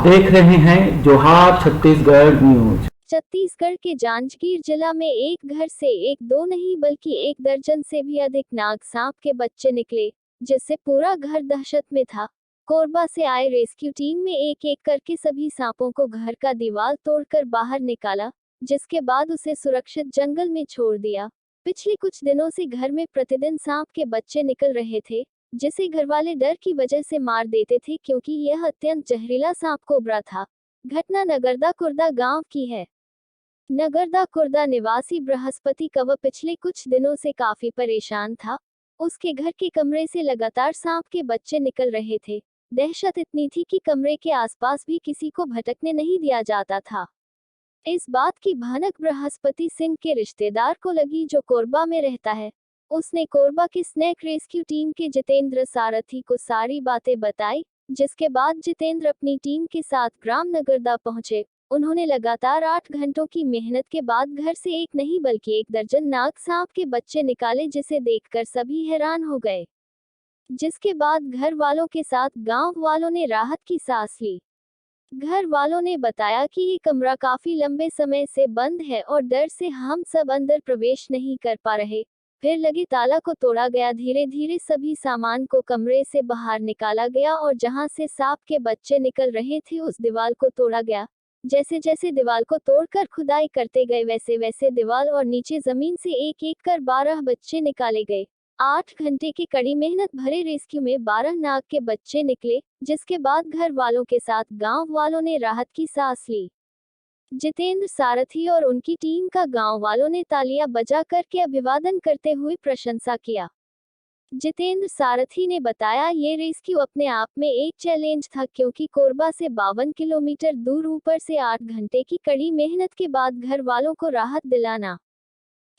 आप देख रहे हैं जोहार छत्तीसगढ़ न्यूज। छत्तीसगढ़ के जांजगीर जिला में एक घर से एक दो नहीं बल्कि 1 दर्जन से भी अधिक नाग सांप के बच्चे निकले, जिससे पूरा घर दहशत में था। कोरबा से आए रेस्क्यू टीम में एक एक करके सभी सांपों को घर का दीवार तोड़कर बाहर निकाला, जिसके बाद उसे सुरक्षित जंगल में छोड़ दिया। पिछले कुछ दिनों से घर में प्रतिदिन सांप के बच्चे निकल रहे थे, जिसे घरवाले डर की वजह से मार देते थे क्योंकि यह अत्यंत जहरीला सांप कोबरा था। घटना नगरदा कुर्दा गांव की है। नगरदा कुर्दा निवासी बृहस्पति कव पिछले कुछ दिनों से काफी परेशान था। उसके घर के कमरे से लगातार सांप के बच्चे निकल रहे थे। दहशत इतनी थी कि कमरे के आसपास भी किसी को भटकने नहीं दिया जाता था। इस बात की भनक बृहस्पति सिंह के रिश्तेदार को लगी, जो कोरबा में रहता है। उसने कोरबा की स्नेक रेस्क्यू टीम के जितेंद्र सारथी को सारी बातें बताई, जिसके बाद जितेंद्र अपनी टीम के साथ ग्राम नगरदा पहुंचे। उन्होंने लगातार 8 घंटों की मेहनत के बाद घर से एक नहीं बल्कि 1 दर्जन नाग सांप के बच्चे निकाले, जिसे देखकर सभी हैरान हो गए। जिसके बाद घर वालों के साथ गांव वालों ने राहत की सांस ली। घर वालों ने बताया कि ये कमरा काफी लंबे समय से बंद है और डर से हम सब अंदर प्रवेश नहीं कर पा रहे। फिर लगे ताला को तोड़ा गया। धीरे धीरे सभी सामान को कमरे से बाहर निकाला गया और जहां से सांप के बच्चे निकल रहे थे उस दीवार को तोड़ा गया। जैसे जैसे दीवार को तोड़कर खुदाई करते गए वैसे वैसे दीवार और नीचे जमीन से एक एक कर 12 बच्चे निकाले गए। 8 घंटे की कड़ी मेहनत भरे रेस्क्यू में 12 नाग के बच्चे निकले, जिसके बाद घर वालों के साथ गांव वालों ने राहत की सांस ली। जितेंद्र सारथी और उनकी टीम का गांव वालों ने तालियां बजा करके अभिवादन करते हुए प्रशंसा किया। जितेंद्र सारथी ने बताया, ये रेस्क्यू अपने आप में एक चैलेंज था क्योंकि कोरबा से 52 किलोमीटर दूर ऊपर से 8 घंटे की कड़ी मेहनत के बाद घर वालों को राहत दिलाना,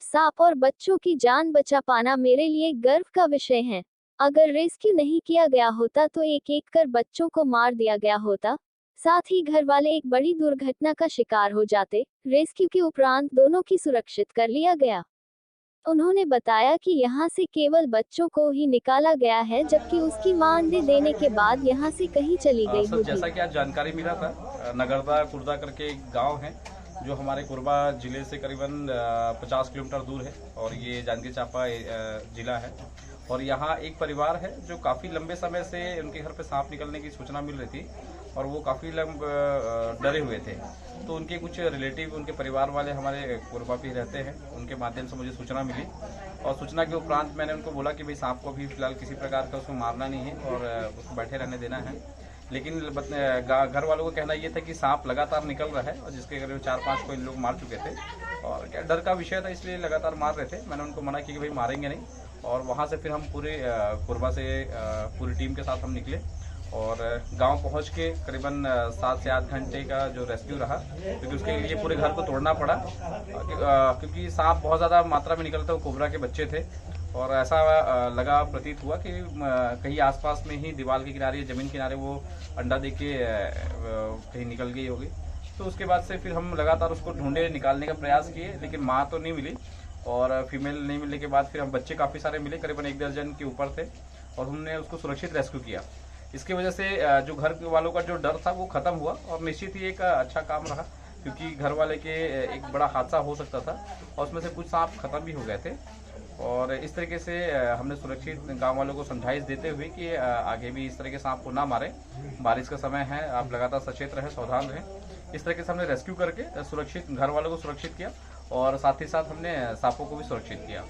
सांप और बच्चों की जान बचा पाना मेरे लिए गर्व का विषय है। अगर रेस्क्यू नहीं किया गया होता तो एक एक कर बच्चों को मार दिया गया होता, साथ ही घर वाले एक बड़ी दुर्घटना का शिकार हो जाते। रेस्क्यू के उपरांत दोनों की सुरक्षित कर लिया गया। उन्होंने बताया कि यहां से केवल बच्चों को ही निकाला गया है, जबकि उसकी मां अंडे देने के बाद यहां से कहीं चली गई सर, जैसा कि आज जानकारी मिला था, नगरदा कुर्दा करके एक गांव है जो हमारे कोरबा जिले से करीबन 50 किलोमीटर दूर है और ये जांजगीर चांपा जिला है। और यहाँ एक परिवार है जो काफ़ी लंबे समय से उनके घर पे सांप निकलने की सूचना मिल रही थी और वो काफ़ी डरे हुए थे। तो उनके कुछ रिलेटिव, उनके परिवार वाले हमारे कोरबा पे रहते हैं, उनके माध्यम से मुझे सूचना मिली और सूचना के उपरांत मैंने उनको बोला कि भाई सांप को भी फिलहाल किसी प्रकार का उसको मारना नहीं है और उसको बैठे रहने देना है। लेकिन घर वालों का कहना ये था कि सांप लगातार निकल रहा है और जिसके करीब 4-5 को इन लोग मार चुके थे और क्या डर का विषय था, इसलिए लगातार मार रहे थे। मैंने उनको मना किया कि भाई मारेंगे नहीं और वहाँ से फिर हम पूरे कोरबा से पूरी टीम के साथ हम निकले और गांव पहुंच के करीबन 7 से 8 घंटे का जो रेस्क्यू रहा, क्योंकि उसके लिए पूरे घर को तोड़ना पड़ा क्योंकि सांप बहुत ज़्यादा मात्रा में निकलता, वो कोबरा के बच्चे थे और ऐसा लगा प्रतीत हुआ कि कहीं आसपास में ही दीवार के किनारे, ज़मीन किनारे वो अंडा दे के कहीं निकल गई होगी। तो उसके बाद से फिर हम लगातार उसको ढूंढे, निकालने का प्रयास किए, लेकिन माँ तो नहीं मिली और फीमेल नहीं मिलने के बाद फिर हम बच्चे काफ़ी सारे मिले, करीबन 1 दर्जन के ऊपर थे और हमने उसको सुरक्षित रेस्क्यू किया। इसकी वजह से जो घर वालों का जो डर था वो ख़त्म हुआ और निश्चित ही एक अच्छा काम रहा, क्योंकि घर वाले के एक बड़ा हादसा हो सकता था और उसमें से कुछ सांप ख़त्म भी हो गए थे। और इस तरीके से हमने सुरक्षित गांव वालों को समझाइश देते हुए कि आगे भी इस तरह के सांप को ना मारें, बारिश का समय है, आप लगातार सचेत रहें, सावधान रहें। इस तरीके से हमने रेस्क्यू करके सुरक्षित घर वालों को सुरक्षित किया और साथ ही साथ हमने सांपों को भी सुरक्षित किया।